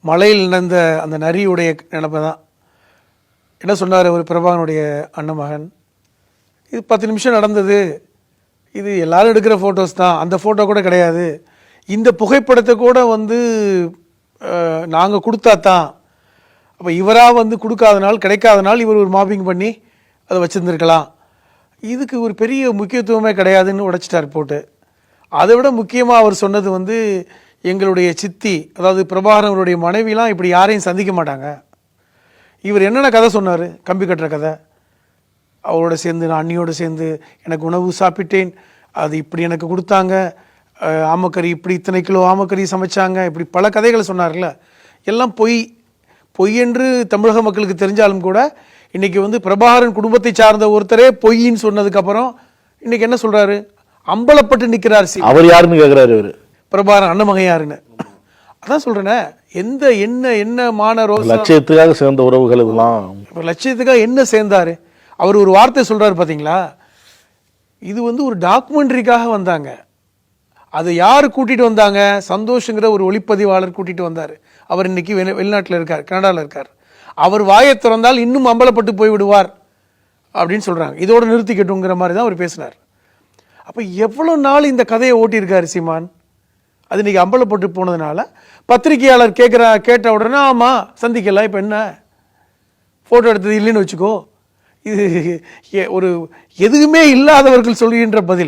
மலையில் நடந்த அந்த நரியுடைய நினைப்பை தான் என்ன சொன்னார் ஒரு பிரபாகனுடைய அண்ணன் மகன், இது 10 நிமிஷம் நடந்தது, இது எல்லாரும் எடுக்கிற ஃபோட்டோஸ் தான், அந்த ஃபோட்டோ கூட கிடையாது, இந்த புகைப்படத்தை கூட வந்து நாங்கள் கொடுத்தா தான், அப்போ இவராக வந்து கொடுக்காதனால் கிடைக்காதனால் இவர் ஒரு மாப்பிங் பண்ணி அதை வச்சுருந்துருக்கலாம், இதுக்கு ஒரு பெரிய முக்கியத்துவமே கிடையாதுன்னு உடைச்சிட்டார் போட்டு. அதை விட முக்கியமாக அவர் சொன்னது வந்து எங்களுடைய சித்தி, அதாவது பிரபாகரன் அவருடைய மனைவிலாம் இப்படி யாரையும் சந்திக்க மாட்டாங்க. இவர் என்னென்ன கதை சொன்னார், கம்பி கட்டுற கதை, அவரோட சேர்ந்து நான் அண்ணியோடு சேர்ந்து எனக்கு உணவு சாப்பிட்டேன், அது இப்படி எனக்கு கொடுத்தாங்க, ஆமக்கறி இப்படி இத்தனை கிலோ ஆமக்கறி சமைச்சாங்க, இப்படி பல கதைகளை சொன்னார்ல, எல்லாம் பொய் என்று தமிழக மக்களுக்கு தெரிஞ்சாலும் கூட இன்றைக்கி வந்து பிரபாகரன் குடும்பத்தை சார்ந்த ஒருத்தரே பொய்ன்னு சொன்னதுக்கப்புறம் இன்றைக்கி என்ன சொல்கிறாரு, அம்பலப்பட்டு நிற்கிறார். அவர் யாருன்னு கேட்குறாரு இவர், பிரபாகரன் அண்ணன் மகன் யாருன்னு. அதான் சொல்கிறேனே, எந்த என்ன ரோஸ் லட்சியத்துக்காக சேர்ந்த உறவுகள் இதெல்லாம், லட்சியத்துக்காக என்ன சேர்ந்தாரு. அவர் ஒரு வார்த்தை சொல்கிறாரு பார்த்தீங்களா, இது வந்து ஒரு டாக்குமெண்ட்ரிக்காக வந்தாங்க, அதை யார் கூட்டிகிட்டு வந்தாங்க, சந்தோஷங்கிற ஒரு ஒளிப்பதிவாளர் கூட்டிகிட்டு வந்தார். அவர் இன்னைக்கு வெளிநாட்டில் இருக்கார், கனடாவில் இருக்கார். அவர் வாயை திறந்தால் இன்னும் அம்பலப்பட்டு போய் விடுவார் அப்படின்னு சொல்கிறாங்க. இதோடு நிறுத்திக்கட்டுங்கிற மாதிரி தான் அவர் பேசினார். அப்போ எவ்வளோ நாள் இந்த கதையை ஓட்டியிருக்காரு சீமான். அது இன்றைக்கி அம்பலப்பட்டு போனதுனால பத்திரிகையாளர் கேட்ட உடனே ஆமாம் சந்திக்கலாம், இப்போ என்ன ஃபோட்டோ எடுத்தது இல்லைன்னு வச்சுக்கோ, இது ஒரு எதுவுமே இல்லாதவர்கள் சொல்கின்ற பதில்.